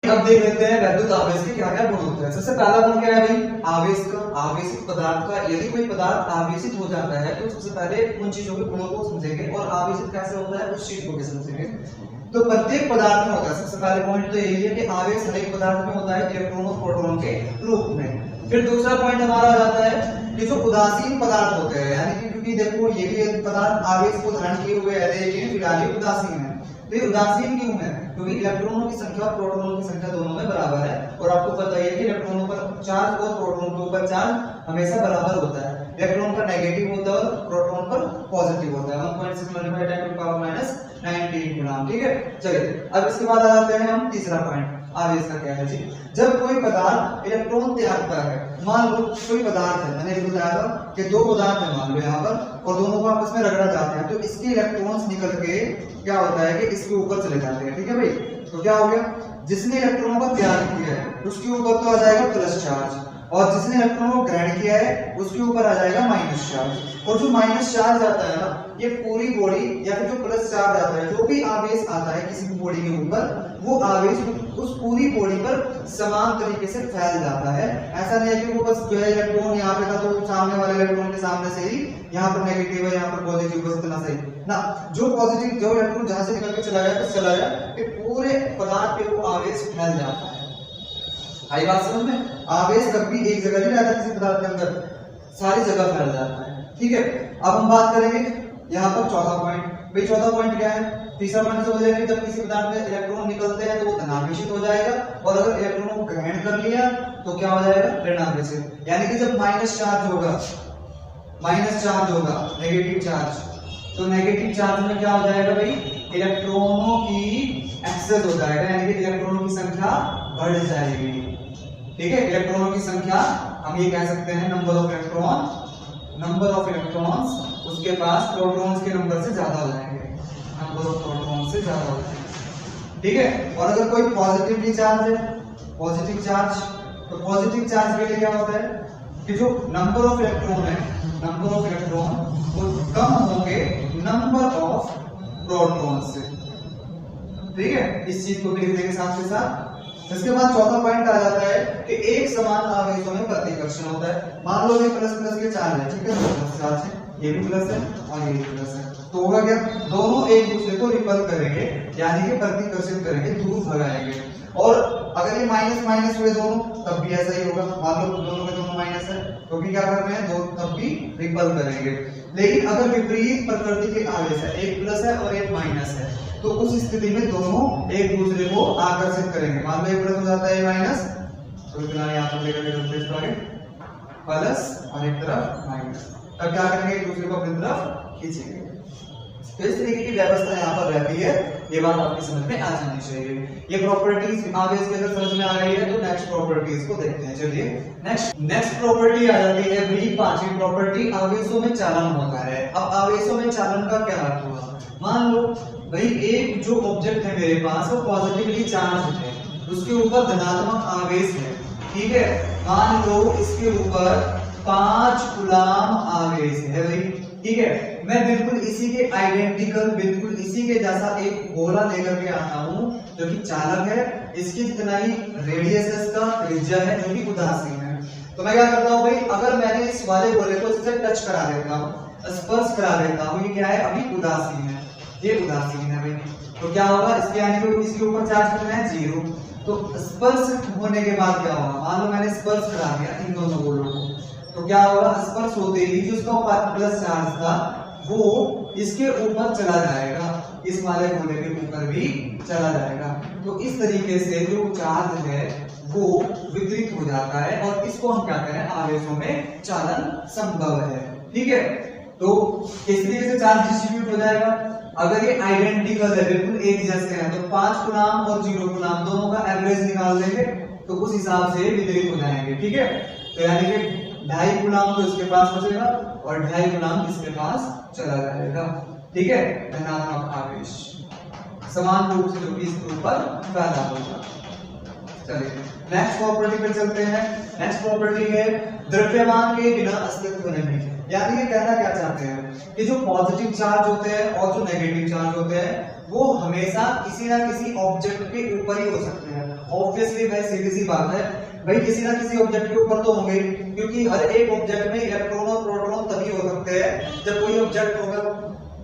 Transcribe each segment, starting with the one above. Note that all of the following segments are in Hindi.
अब देख लेते हैं वैद्युत आवेश के क्या क्या गुण होते हैं। सबसे पहला गुण क्या है भाई, आवेश का। आवेशित पदार्थ का, यदि कोई पदार्थ आवेशित हो जाता है तो सबसे पहले उन चीजों के गुणों को समझेंगे और आवेशित कैसे होता है उस चीज को भी समझेंगे। तो प्रत्येक पदार्थ में होता है, सबसे पहले पॉइंट तो यही है कि आवेश हर एक पदार्थ में होता है इलेक्ट्रॉन और प्रोटॉन के रूप में। फिर दूसरा पॉइंट हमारा आ जाता है कि जो उदासीन पदार्थ होते हैं, यानी कि क्योंकि देखो ये भी पदार्थ आवेश को धारण किए हुए है लेकिन फिलहाल ये उदासीन है। तो ये उदासीन क्यों है, क्योंकि इलेक्ट्रॉनों की संख्या और प्रोटॉनों की संख्या दोनों में बराबर है और आपको पता है कि इलेक्ट्रॉनों पर चार्ज और प्रोटॉन के ऊपर चार्ज हमेशा बराबर होता है। इलेक्ट्रॉन पर नेगेटिव होता है और प्रोटॉन पर पॉजिटिव होता है। 1.6 × 10⁻⁻⁹ गुना, ठीक है। चलिए अब इसके बाद आ जाते हैं हम तीसरा पॉइंट, आवेश का क्या है जी। जब कोई पदार्थ इलेक्ट्रॉन त्यागता है, मान लो कोई पदार्थ है, मैंने बताया था कि दो पदार्थ है मान लो यहाँ पर और दोनों को आपस में रगड़ा जाते हैं, तो इसके इलेक्ट्रॉन्स निकल के क्या होता है कि इसके ऊपर चले जाते हैं, ठीक है भाई। तो क्या हो गया, जिसने इलेक्ट्रॉनों का त्याग किया है उसके ऊपर तो आ जाएगा प्लस चार्ज और जिसने इलेक्ट्रॉनों को ग्रहण किया है उसके ऊपर आ जाएगा माइनस चार्ज। और जो माइनस चार्ज आता है ना, ये पूरी बॉडी या फिर जो प्लस चार्ज आता है, जो भी आवेश आता है किसी भी बॉडी के ऊपर, वो आवेश उस पूरी बॉडी पर समान तरीके से फैल जाता है। ऐसा नहीं है कि वो बस जो है इलेक्ट्रॉन यहाँ पे था तो सामने वाले इलेक्ट्रॉन के सामने से ही यहाँ पर नेगेटिव है यहाँ पर पॉजिटिव, बस इतना सही ना। जो पॉजिटिव जो इलेक्ट्रॉन जहां से निकल के चला गया बस चला गया, कि पूरे पदार्थ पे वो आवेश फैल जाता है। आई बात समझ में, आवेश कभी एक जगह नहीं रहता किसी पदार्थ के अंदर, सारी जगह फैल जाता है, ठीक है। अब हम बात करेंगे यहाँ पर चौथा पॉइंट। भाई चौथा पॉइंट क्या है, तीसरा पॉइंट समझ लेंगे, जब किसी पदार्थ में इलेक्ट्रॉन निकलते हैं तो वो धनावेशित हो जाएगा और अगर इलेक्ट्रॉन को ग्रहण कर लिया तो क्या हो जाएगा, ऋणावेशित। यानी कि जब माइनस चार्ज होगा नेगेटिव चार्ज, तो नेगेटिव चार्ज में क्या हो जाएगा भाई, इलेक्ट्रॉनों की एक्सेस हो जाएगा, यानी कि इलेक्ट्रॉनों की संख्या बढ़ जाएगी, ठीक है। इलेक्ट्रॉनों की संख्या हम ये कह सकते हैं नंबर ऑफ इलेक्ट्रॉन्स उसके पास प्रोटॉन्स के नंबर से ज्यादा हो जाएंगे, नंबर ऑफ प्रोटॉन्स से ज्यादा हो जाएंगे, ठीक है। और अगर कोई पॉजिटिवली चार्ज है, पॉजिटिव चार्ज, तो पॉजिटिव चार्ज के लिए क्या होता है कि जो नंबर ऑफ इलेक्ट्रॉन है, नंबर ऑफ इलेक्ट्रॉन वो कम होंगे नंबर ऑफ प्रोटॉन से, ठीक है। इस चीज को भी लिख देंगे साथ के साथ। इसके बाद चौथा पॉइंट आ जाता है कि एक समान आवेशों में प्रतिकर्षण होता है। मान लो ये प्लस प्लस के चार्ज है, ठीक है, प्लस चार्ज है, ये भी प्लस है और ये भी प्लस है, तो होगा क्या, दोनों एक दूसरे को रिपल करेंगे, यानी कि प्रतिकर्षित करेंगे, दूर भगाएंगे। और अगर ये माइनस माइनस हुए दोनों तब भी ऐसा ही होगा, मान लो दोनों में दोनों माइनस है तो भी क्या कर रहे हैं, दो तब भी रिपल करेंगे। लेकिन अगर विपरीत प्रकृति के आवेश है, एक प्लस है और एक माइनस है, तो उस स्थिति में दोनों एक दूसरे को आकर्षित करेंगे। मान लो एक प्लस हो जाता है माइनस, तो इतना यहाँ पर लेकर प्लस और एक तरफ माइनस, तब क्या करेंगे, एक दूसरे को अपनी तरफ खींचेंगे। तो इस तरीके की व्यवस्था यहाँ पर रहती है, ये बात आपकी समझ में आ जानी चाहिए। ये प्रॉपर्टीज आवेश की अगर समझ में आ रही है तो नेक्स्ट प्रॉपर्टीज को देखते हैं। चलिए नेक्स्ट प्रॉपर्टी आ जाती है भाई पांचवी प्रॉपर्टी, आवेशों में चालन होता है। अब आवेशों में चालन का क्या अर्थ हुआ, मान लो भाई एक जो ऑब्जेक्ट है मेरे पास वो पॉजिटिवली चार्ज है, उसके ऊपर धनात्मक आवेश है, ठीक है। मान लो इसके ऊपर 5 कूलम आवेश है भाई, ठीक है। मैं बिल्कुल इसी के आइडेंटिकल, बिल्कुल इसी के जैसा एक गोला लेकर के आता हूँ जो कि चालक है, इसकी जितना ही रेडियस है, इसका त्रिज्या है जो कि उदासीन है। तो मैं क्या करता हूँ भाई, अगर मैंने इस वाले गोले को इससे टच करा देता हूँ, स्पर्श करा देता हूँ, ये क्या है, अभी उदासीन है, ये उदासीन है भाई, तो क्या होगा, इसके यानी कि इसके ऊपर चार्ज कितना है, 0। तो स्पर्श होने के बाद क्या होगा, मान लो मैंने स्पर्श करा दिया इन दोनों गोलों को, तो क्या होगा, स्पर्श होते ही जो उसका प्लस चार्ज था वो इसके ऊपर चला जाएगा, इस वाले गोले के ऊपर भी चला जाएगा। तो इस तरीके से जो चार्ज है वो वितरित हो जाता है और इसको हम क्या करें, आवेशों में चालन संभव है, ठीक है। तो इस तरीके से चार्ज डिस्ट्रीब्यूट हो जाएगा। अगर ये आइडेंटिकल है, बिल्कुल एक जैसे हैं, तो 5 कूलम और 0 कूलम दोनों का एवरेज निकाल देंगे तो उस हिसाब से वितरित हो जाएंगे, ठीक है। तो यानी कि 2.5 कूलम तो इसके पास बचेगा और 2.5 कूलम इसके पास चला जाएगा, ठीक है। धनात्मक आवेश समान रूप से जो कि इसके ऊपर फैला होगा। चलिए नेक्स्ट प्रॉपर्टी पे चलते हैं। नेक्स्ट प्रॉपर्टी है द्रव्यमान के बिना अस्तित्व नहीं। यानी कि कहना क्या चाहते हैं कि जो पॉजिटिव चार्ज होते हैं और जो नेगेटिव चार्ज होते हैं वो हमेशा किसी ना किसी ऑब्जेक्ट के ऊपर ही हो सकते हैं। ऑब्वियसली भाई सीधी सी बात है भाई, किसी ना किसी ऑब्जेक्ट के ऊपर तो होंगे, क्योंकि हर एक ऑब्जेक्ट में इलेक्ट्रॉन और प्रोटॉन तभी हो सकते हैं जब कोई ऑब्जेक्ट होगा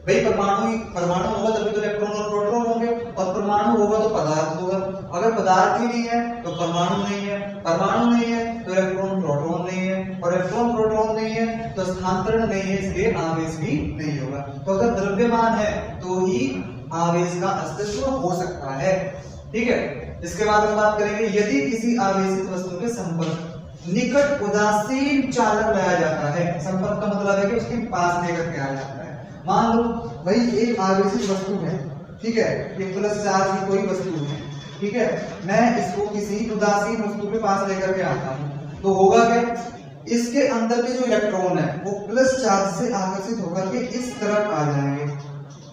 भाई, परमाणु होगा तभी तो इलेक्ट्रॉन और प्रोटॉन होंगे, और परमाणु होगा तो पदार्थ होगा। अगर पदार्थ ही नहीं है तो परमाणु नहीं है, परमाणु नहीं है तो इलेक्ट्रॉन प्रोटॉन नहीं है, और इलेक्ट्रॉन प्रोटॉन नहीं है तो स्थानांतरण नहीं है, इसलिए आवेश भी नहीं होगा। तो अगर द्रव्यमान है तो ही आवेश का अस्तित्व हो सकता है। ठीक है, इसके बाद हम बात करेंगे यदि किसी आवेशित वस्तु के संपर्क निकट उदासीन चालक लाया जाता है। संपर्क का मतलब है कि उसके पास लेकर के आया जाता है। मान लो भाई एक आवेशित वस्तु है, ठीक है, ये प्लस चार्ज की कोई वस्तु है, ठीक है, मैं इसको किसी उदासीन वस्तु के पास लेकर के आता हूँ, तो होगा क्या, इसके अंदर के जो इलेक्ट्रॉन है वो प्लस चार्ज से आकर्षित होकर के इस तरफ आ जाएंगे,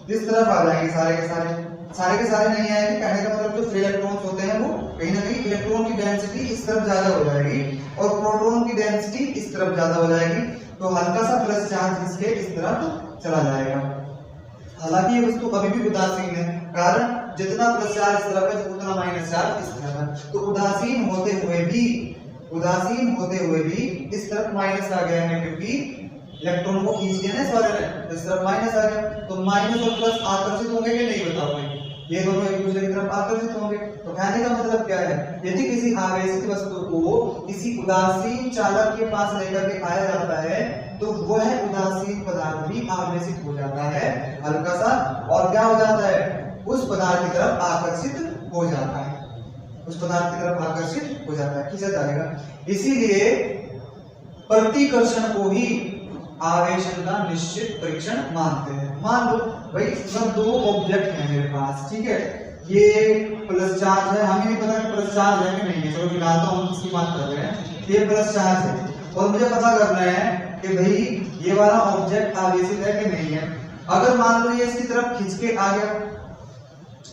इस तरफ आ जाएंगे सारे के सारे नहीं आएंगे। कहने का मतलब जो फ्री इलेक्ट्रॉन्स होते हैं वो कहीं ना कहीं इलेक्ट्रॉन की डेंसिटी इस तरफ ज्यादा हो जाएगी और प्रोटॉन की डेंसिटी इस तरफ ज्यादा हो जाएगी, तो हल्का सा प्लस चार्ज इसके इस तरफ चला जाएगा। हालांकि ये वस्तु अभी भी उदासीन है, कारण जितना प्लस चार्ज इस तरफ है उतना माइनस चार्ज इस तरफ है, तो उदासीन होते हुए भी इस तरफ माइनस आ गया है, क्योंकि इलेक्ट्रॉन को खींच दिया ना इस वाले ने, इस तरफ माइनस आ गया, तो माइनस और प्लस आकर्षित होंगे कि नहीं बताओ भाई, ये दोनों एक दूसरे की तरफ आकर्षित होंगे। तो कहने का मतलब क्या है, यदि किसी आवेशित वस्तु को किसी उदासीन चालक के पास लेकर के आया जाता है तो वह उदासीन पदार्थ भी आवेशित हो जाता है हल्का सा, और क्या हो जाता है, उस पदार्थ की तरफ आकर्षित हो जाता है, उस पदार्थ की तरफ आकर्षित हो जाता है, खींचा जाएगा। इसीलिए प्रतिकर्षण को ही आवेशन का निश्चित परीक्षण मानते हैं। मान लो भाई इसमें दो ऑब्जेक्ट हैं मेरे पास, ठीक है, ये प्लस चार्ज है, हमें नहीं पता कि प्लस चार्ज है कि नहीं है, चलो फिलहाल तो हम इसकी बात कर रहे हैं, ये प्लस चार्ज है और मुझे पता करना है कि भाई ये वाला ऑब्जेक्ट आवेशित है कि नहीं है। अगर मान लो ये इसकी तरफ खींच के आ गया,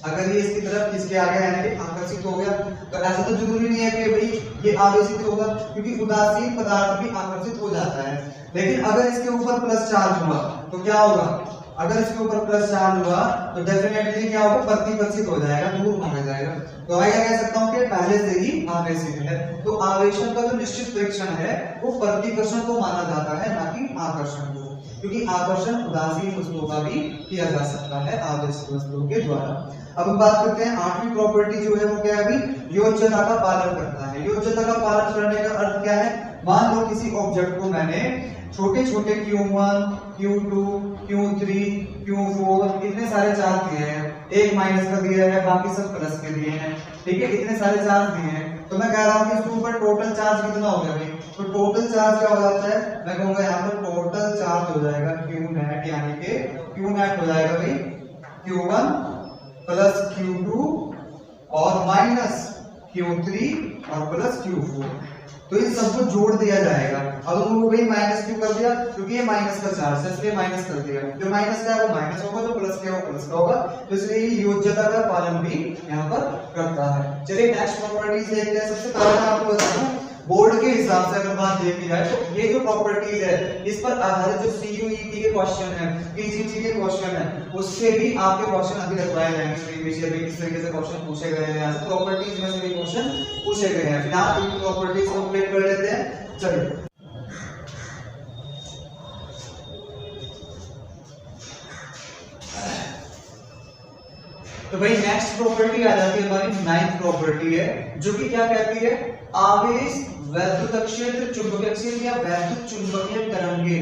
अगर ये इसकी तरफ खींच के आ गया यानी कि आकर्षित हो गया, तो ऐसा तो जरूरी नहीं है कि भाई ये आवेशित होगा, क्योंकि उदासीन पदार्थ भी आकर्षित हो जाता है। लेकिन अगर इसके ऊपर प्लस चार्ज हुआ तो क्या होगा, अगर इसके ऊपर प्लस चार्ज हुआ तो डेफिनेटली क्या होगा, प्रतिकर्षित हो जाएगा, दूर भाग जाएगा। तो मैं क्या कह सकता हूँ कि पहले से ही आवेशित है। तो आवेशन का जो निश्चित परीक्षण है वो प्रतिकर्षण को माना जाता है, ना कि आकर्षण को, क्योंकि आकर्षण उदासीन वस्तुओं का भी किया जा सकता है आवेशित वस्तुओं के द्वारा। अब हम बात करते हैं आठवीं प्रॉपर्टी जो है वो क्या है, अभी योज्यता का पालन करता है। योज्यता का पालन करने का अर्थ क्या है, मान लो किसी ऑब्जेक्ट को मैंने छोटे छोटे Q1, Q2, Q3, Q4 इतने सारे चार्ज दिए हैं, एक माइनस का दिया है, बाकी सब प्लस के दिए हैं, ठीक है, इतने सारे चार्ज दिए हैं। तो मैं कह रहा हूँ कि इसके ऊपर टोटल चार्ज कितना हो गया भाई, तो टोटल चार्ज क्या हो जाता है, मैं कहूंगा यहाँ पर टोटल चार्ज हो जाएगा Q नेट, यानी कि Q नेट हो जाएगा भाई Q1 प्लस Q2 और माइनस Q3 और प्लस Q4, तो इन सबको जोड़ दिया जाएगा। अब उनको भाई माइनस क्यों कर दिया, क्योंकि ये माइनस का चार्ज है इसलिए माइनस कर दिया, जो माइनस का है वो माइनस होगा, जो प्लस का है वो प्लस का होगा, तो इसलिए योज्यता का पालन भी यहाँ पर करता है। चलिए नेक्स्ट प्रॉपर्टीज देखते हैं। सबसे पहले मैं आपको बता दूं, बोर्ड के हिसाब से अगर बात देखी जाए तो ये जो प्रॉपर्टीज है इस पर आधारित जो CUET के क्वेश्चन है, PGT के क्वेश्चन है, उससे भी आपके क्वेश्चन अभी रखवाए जाएंगे प्रीवियस ईयर में, किस तरीके से क्वेश्चन पूछे गए हैं, यहाँ से प्रॉपर्टीज में से भी क्वेश्चन पूछे गए हैं। फिलहाल इन प्रॉपर्टीज को कंप्लीट कर लेते हैं। चलिए तो भाई नेक्स्ट प्रॉपर्टी आ जाती है हमारी 9th प्रॉपर्टी है, जो कि क्या कहती है, आवेश, वैद्युत क्षेत्र, चुंबकीय क्षेत्र या वैद्युत चुंबकीय तरंगे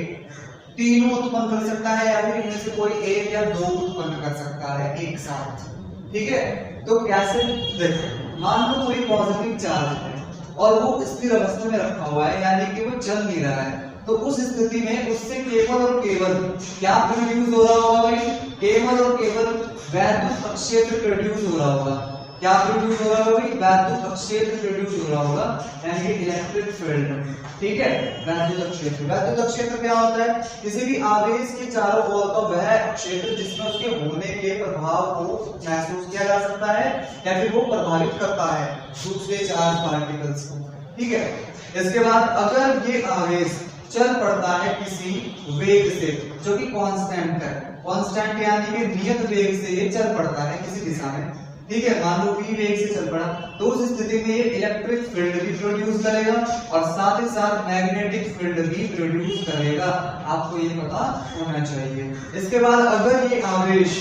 तीनों उत्पन्न कर सकता है, या फिर इनमें से कोई एक या दो उत्पन्न कर सकता है एक साथ। ठीक है, तो कैसे, देखो मान लो कोई पॉजिटिव चार्ज है और वो स्थिर अवस्था में रखा हुआ है, यानी कि वो चल नहीं रहा है, तो उस स्थिति में उससे केवल और केवल क्या प्रोड्यूस हो रहा होगा भाई, केवल और केवल वैद्युत क्षेत्र प्रोड्यूस हो रहा होगा। क्या प्रोड्यूस हो रहा होगा भाई, वैद्युत क्षेत्र प्रोड्यूस हो रहा होगा, यानी कि इलेक्ट्रिक फील्ड। ठीक है, वैद्युत क्षेत्र, वैद्युत क्षेत्र क्या होता है, किसी भी आवेश के चारों ओर का वह क्षेत्र जिसमें उसके होने के प्रभाव को महसूस किया जा सकता है या फिर वो प्रभावित करता है दूसरे चार्ज पार्टिकल्स को। ठीक है, इसके बाद अगर ये आवेश चल पड़ता है किसी वेग से जो कि कांस्टेंट है, कांस्टेंट यानी कि नियत वेग से ये चल पड़ता है किसी दिशा में, ठीक है, मान लो v वेग से चल पड़ा, तो उस स्थिति में ये इलेक्ट्रिक फील्ड भी प्रोड्यूस करेगा और साथ ही साथ मैग्नेटिक फील्ड भी प्रोड्यूस करेगा, आपको ये पता होना चाहिए। इसके बाद अगर ये आवेश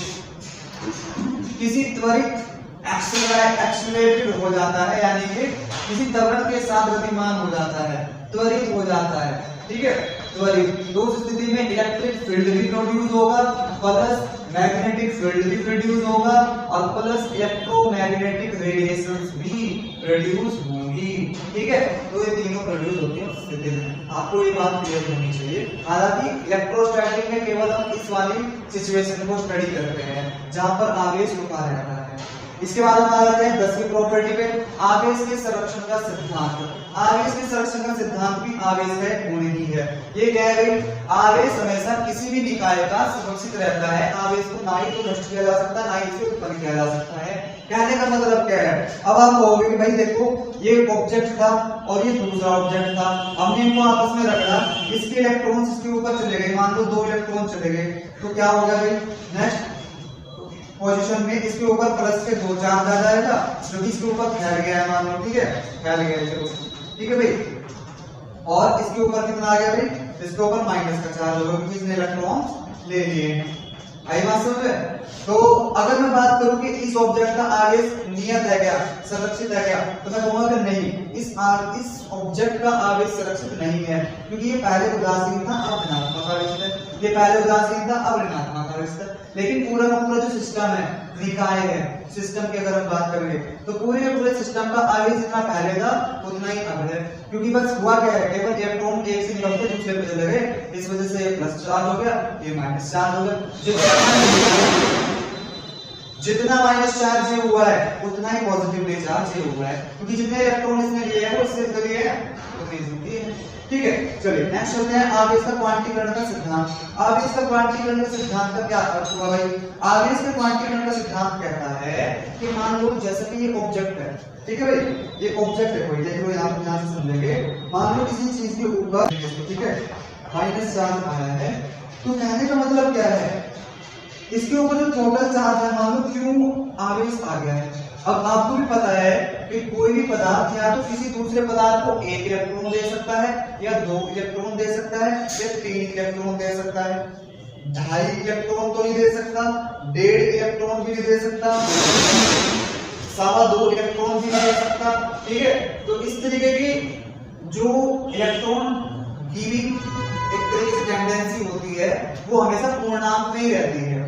किसी त्वरित एक्सेलरेटेड हो जाता है, यानी कि किसी त्वरण के साथ गतिमान हो जाता है, त्वरित हो जाता है, ठीक है, त्वरित, तो उस स्थिति में इलेक्ट्रिक फील्ड भी प्रोड्यूस होगा प्लस मैग्नेटिक फील्ड भी प्रोड्यूस होगा और प्लस इलेक्ट्रोमैग्नेटिक रेडिएशंस भी प्रोड्यूस होंगी, ठीक है, तो ये तीनों प्रोड्यूस होती है उस स्थिति में, आपको ये बात क्लियर होनी चाहिए। हालांकि इलेक्ट्रोस्टैटिक में केवल हम इस वाली सिचुएशन को स्टडी करते हैं जहां पर आवेश रुका रहता है। इसके बाद हम आ जाते हैं 10वीं प्रॉपर्टी पे, आवेश के संरक्षण का सिद्धांत। आवेश के संरक्षण का सिद्धांत भी आवेश है होने ही है। ये क्या है भाई, आवेश हमेशा किसी भी निकाय का सुरक्षित रहता है, आवेश को ना ही तो नष्ट किया जा सकता है ना ही इसे उत्पन्न किया जा सकता है। कहने का मतलब क्या है, अब आप कहोगे कि भाई देखो ये एक ऑब्जेक्ट था और ये दूसरा ऑब्जेक्ट था, हमने इनको आपस में रखा, इसके इलेक्ट्रॉन्स इसके ऊपर चले गए, मान लो 2 इलेक्ट्रॉन चले गए, तो क्या होगा भाई, नेक्स्ट पोजीशन में इसके ऊपर प्लस के 2 चार्ज आ जाएगा, जो कि इसके ऊपर फैल गया है, मान लो, ठीक है, फैल गया है, चलो ठीक है भाई, और इसके ऊपर कितना आ गया भाई, इसके ऊपर माइनस का चार्ज होगा क्योंकि इसने इलेक्ट्रॉन ले लिए हैं। आई बात समझ में? तो अगर मैं बात करूं कि इस ऑब्जेक्ट का आवेश नियत है क्या, संरक्षित है क्या, तो मैं कहूंगा कि नहीं, इस ऑब्जेक्ट का आवेश संरक्षित नहीं है, क्योंकि ये पहले उदासीन था अब ऋणात्मक आवेश है, ये पहले उदासीन था अब ऋणात्मक आवेश है। लेकिन पूरा का पूरा जो सिस्टम है, निकाय है, सिस्टम की अगर हम बात करेंगे तो पूरे के पूरे सिस्टम का आवेश जितना पहले था उतना ही अब है, क्योंकि बस हुआ क्या है, केवल इलेक्ट्रॉन एक से निकल के दूसरे पे चले गए, इस वजह से ये प्लस चार्ज हो गया, ये माइनस चार्ज हो गया। जितना माइनस चार्ज ये हुआ है उतना ही पॉजिटिवली चार्ज ये हुआ है, क्योंकि जितने इलेक्ट्रॉन इसने लिए हैं उससे लिए हैं उतनी दूरी है, ठीक है। चलिए नेक्स्ट चलते हैं आवेश का क्वांटीकरण का सिद्धांत। आवेश का क्वांटीकरण का सिद्धांत का क्या अर्थ हुआ भाई, आवेश का क्वांटीकरण का सिद्धांत कहता है कि मान लो जैसे कि ये ऑब्जेक्ट है, ठीक है भाई, ये ऑब्जेक्ट है कोई, देख लो यहाँ से समझेंगे, मान लो किसी चीज के ऊपर, ठीक है, माइनस चार्ज आया है, तो कहने का मतलब क्या है, इसके ऊपर जो टोटल चार्ज है, मान लो क्यों आवेश आ गया है। अब आपको भी पता है कि कोई भी पदार्थ या तो किसी दूसरे पदार्थ को 1 इलेक्ट्रॉन दे सकता है, या 2 इलेक्ट्रॉन दे सकता है, या 3 इलेक्ट्रॉन दे सकता है, 2.5 इलेक्ट्रॉन तो नहीं दे सकता, 1.5 इलेक्ट्रॉन भी नहीं दे सकता, 2.25 इलेक्ट्रॉन भी नहीं दे सकता, ठीक है। तो इस तरीके की जो इलेक्ट्रॉन गिविंग एक तरीके से टेंडेंसी होती है वो हमेशा पूर्णांक में ही रहती है,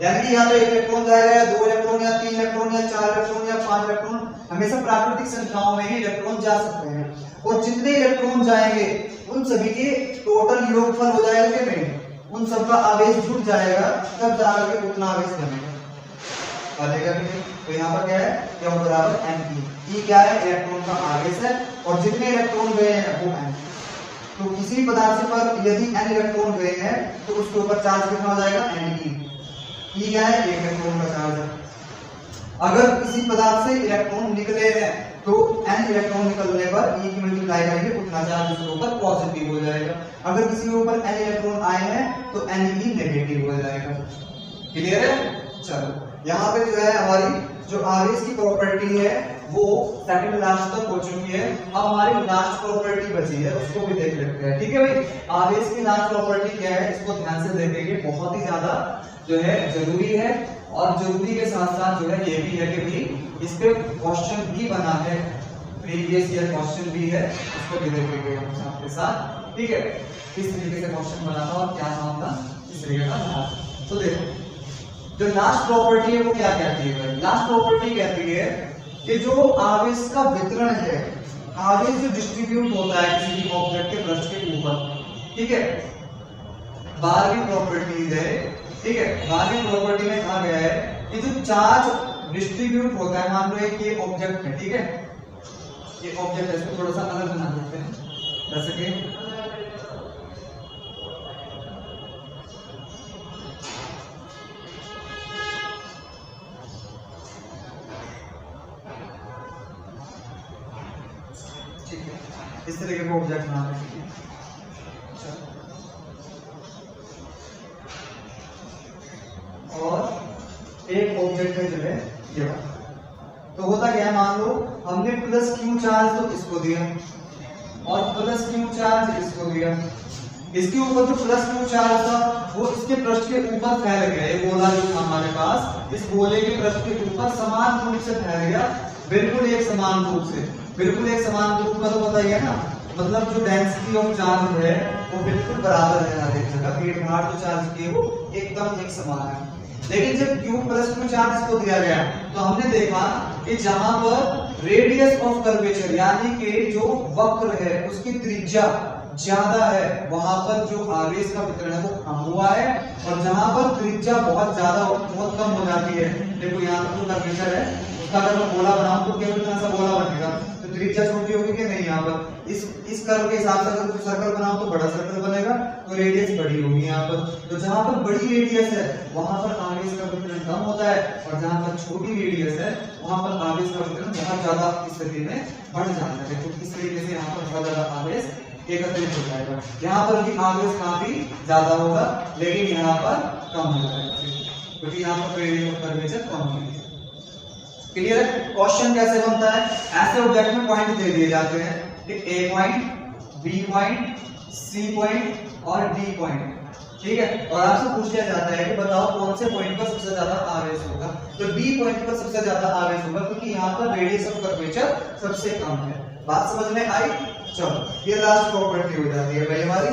यानी कि या तो 1 इलेक्ट्रॉन जाएगा, या 2 इलेक्ट्रॉन, या 3 इलेक्ट्रॉन, या 4 इलेक्ट्रॉन, या 5 इलेक्ट्रॉन, हमेशा प्राकृतिक संख्याओं में ही इलेक्ट्रॉन जा सकते हैं, और जितने इलेक्ट्रॉन जाएंगे उन सभी के टोटल योगफल हो जाएगा कि नहीं, उन सब का आवेश जुट जाएगा, तब जाकर के उतना आवेश बनेगा, तो यहाँ पर क्या है, क्या बराबर m ई क्या है, इलेक्ट्रॉन का आवेश है, और जितने इलेक्ट्रॉन गए हैं वो m। तो किसी पदार्थ पर यदि n इलेक्ट्रॉन गए हैं तो उसके ऊपर चार्ज कितना हो जाएगा, n ई क्या है, 1 इलेक्ट्रॉन का चार्ज है। अगर किसी पदार्थ से इलेक्ट्रॉन निकले हैं तो n इलेक्ट्रॉन निकलने पर e की मल्टीप्लाई करेंगे उतना चार्ज उसके ऊपर पॉजिटिव हो जाएगा, अगर किसी के ऊपर n इलेक्ट्रॉन आए हैं तो n ही नेगेटिव हो जाएगा। क्लियर है? चलो यहाँ पे जो है हमारी जो आवेश की प्रॉपर्टी है वो सेकंड लास्ट तक हो चुकी है, अब हमारी लास्ट प्रॉपर्टी बची है उसको भी देख लेते हैं, ठीक है भाई। आवेश की लास्ट प्रॉपर्टी क्या है, इसको ध्यान से देखेंगे, बहुत ही ज्यादा जो है जरूरी है, और जरूरी के साथ साथ जो है ये भी है कि भी इस पे क्वेश्चन भी बना है, प्रीवियस ईयर क्वेश्चन भी है, उसको भी देखेंगे हम आपके साथ, ठीक है, किस तरीके से क्वेश्चन बना था और क्या नाम था इस तरीके का। तो देखो जो लास्ट प्रॉपर्टी है वो क्या कहती है, लास्ट प्रॉपर्टी कहती है कि जो आवेश का वितरण है, आवेश जो डिस्ट्रीब्यूट होता है किसी भी ऑब्जेक्ट के पृष्ठ के ऊपर, ठीक है, 12वीं प्रॉपर्टी है, ठीक है, 12वीं प्रॉपर्टी में कहा गया है कि जो चार्ज डिस्ट्रीब्यूट होता है, मान लो एक ये ऑब्जेक्ट है, ठीक है, ये ऑब्जेक्ट है, इसको थोड़ा सा अलग बना देते हैं, जैसे कि इस तरीके का ऑब्जेक्ट बना रहे हैं, और एक ऑब्जेक्ट है जो है ये वाला, है, मान लो हमने प्लस क्यू चार्ज तो इसको दिया और प्लस क्यू चार्ज इसको दिया। इसके ऊपर जो प्लस क्यू चार्ज था वो इसके पृष्ठ के ऊपर फैल गया। ये गोला जो था हमारे पास, इस गोले के पृष्ठ के ऊपर समान रूप से फैल गया, बिल्कुल एक समान रूप से। बिल्कुल एक समान रूप का तो पता ही है ना, मतलब जो डेंसिटी ऑफ चार्ज है वो बिल्कुल बराबर है हर एक जगह, भीड़ भाड़ जो चार्ज की वो एकदम एक समान है। लेकिन जब Q प्लस क्यू चार्ज को दिया गया तो हमने देखा कि जहां पर रेडियस ऑफ कर्वेचर यानी कि जो वक्र है उसकी त्रिज्या ज्यादा है, वहां पर जो आवेश का वितरण है वो कम हुआ है, और जहां पर त्रिज्या बहुत ज्यादा बहुत कम हो जाती है, देखो यहाँ पर जो कर्वेचर है उसका अगर मैं गोला बनाऊं तो केवल इतना सा गोला बनेगा, तो त्रिज्या छोटी होगी कि नहीं। यहाँ पर इस कर्व के हिसाब से अगर सर्कल बनाऊं तो बड़ा सर्कल बनेगा, तो रेडियस बड़ी होगी यहाँ पर। तो जहां पर बड़ी रेडियस है वहां पर आवेश का वितरण कम होता है, और जहां पर छोटी रेडियस है वहां पर आवेश का वितरण बहुत ज्यादा स्थिति में बढ़ जाता है। तो इस तरीके से यहाँ पर बहुत ज्यादा आवेश एकत्रित हो जाएगा। यहाँ पर भी आवेश काफी ज्यादा होगा लेकिन यहाँ पर कम हो जाएगा, क्योंकि यहाँ पर रेडियस ऑफ कर्वेचर कम होगी। क्लियर है? क्वेश्चन कैसे बनता है, ऐसे ऑब्जेक्ट में पॉइंट दे दिए जाते हैं, A point, B point, C point और डी पॉइंट, ठीक है। और आपसे पूछ लिया जाता है कि बताओ कौन से पॉइंट पर सबसे ज्यादा आवेश होगा, तो डी पॉइंट पर सबसे ज्यादा आवेश होगा, क्योंकि यहाँ पर रेडियस ऑफ कर्वेचर सबसे कम है। बात समझ में आई? चलो ये लास्ट प्रॉपर्टी हो जाती है भाई हमारी।